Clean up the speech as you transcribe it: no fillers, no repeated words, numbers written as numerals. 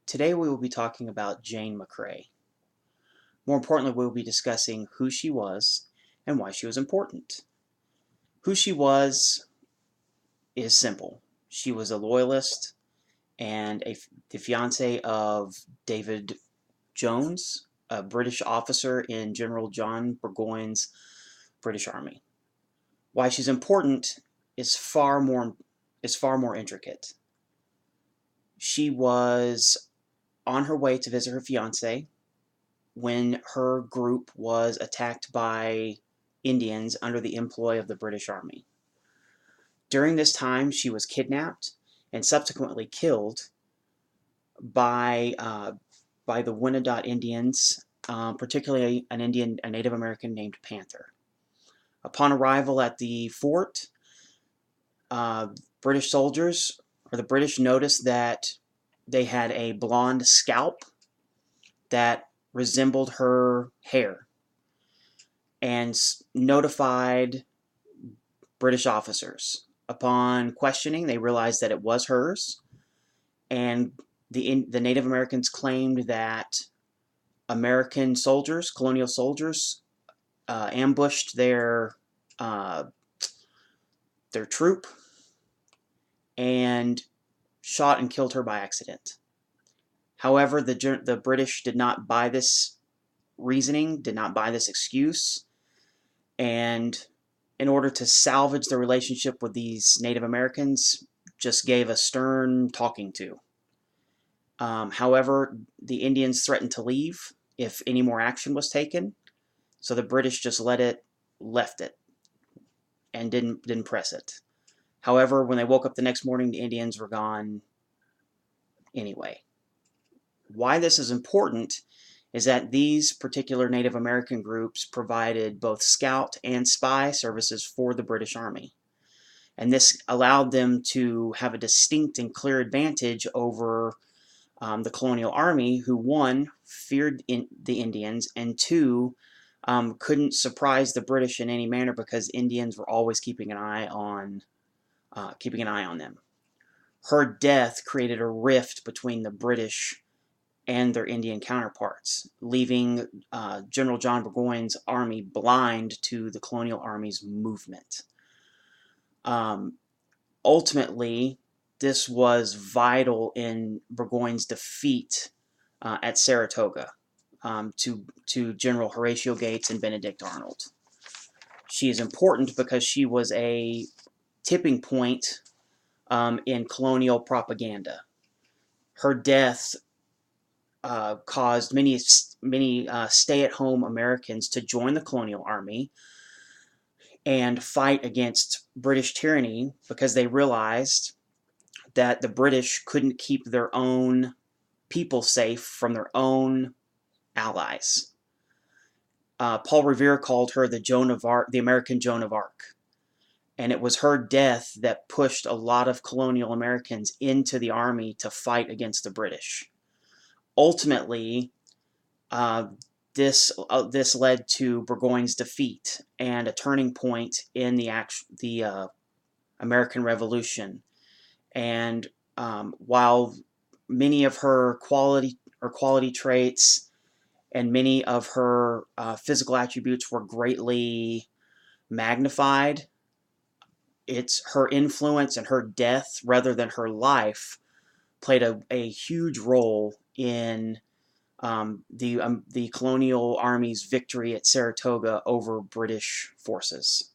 Today we will be talking about Jane McCrae. More importantly, we will be discussing who she was and why she was important. Who she was is simple. She was a loyalist and the fiance of David Jones, a British officer in General John Burgoyne's British Army. Why she's important is far more intricate. She was on her way to visit her fiance when her group was attacked by Indians under the employ of the British Army. During this time, she was kidnapped and subsequently killed by the Wyandot Indians, particularly a Native American named Panther. Upon arrival at the fort, British soldiers, or the British, noticed that they had a blonde scalp that resembled her hair and notified British officers. Upon questioning, they realized that it was hers, and the Native Americans claimed that American soldiers, colonial soldiers, ambushed their troop and shot and killed her by accident. However, the British did not buy this reasoning, did not buy this excuse, and in order to salvage the relationship with these Native Americans, just gave a stern talking to. However, the Indians threatened to leave if any more action was taken, so the British just left it, and didn't press it. However, when they woke up the next morning, the Indians were gone anyway. Why this is important is that these particular Native American groups provided both scout and spy services for the British Army. And this allowed them to have a distinct and clear advantage over the colonial army, who, one, feared the Indians, and two, couldn't surprise the British in any manner because Indians were always keeping an eye on them. Her death created a rift between the British and their Indian counterparts, leaving General John Burgoyne's army blind to the colonial army's movement. Ultimately, this was vital in Burgoyne's defeat at Saratoga to General Horatio Gates and Benedict Arnold. She is important because she was a tipping point in colonial propaganda. Her death caused many stay-at-home Americans to join the colonial army and fight against British tyranny because they realized that the British couldn't keep their own people safe from their own allies. Paul Revere called her the American Joan of Arc. And it was her death that pushed a lot of colonial Americans into the army to fight against the British. Ultimately, this led to Burgoyne's defeat and a turning point in the American Revolution. And while many of her quality traits and many of her physical attributes were greatly magnified, it's her influence and her death, rather than her life, played a huge role in the colonial army's victory at Saratoga over British forces.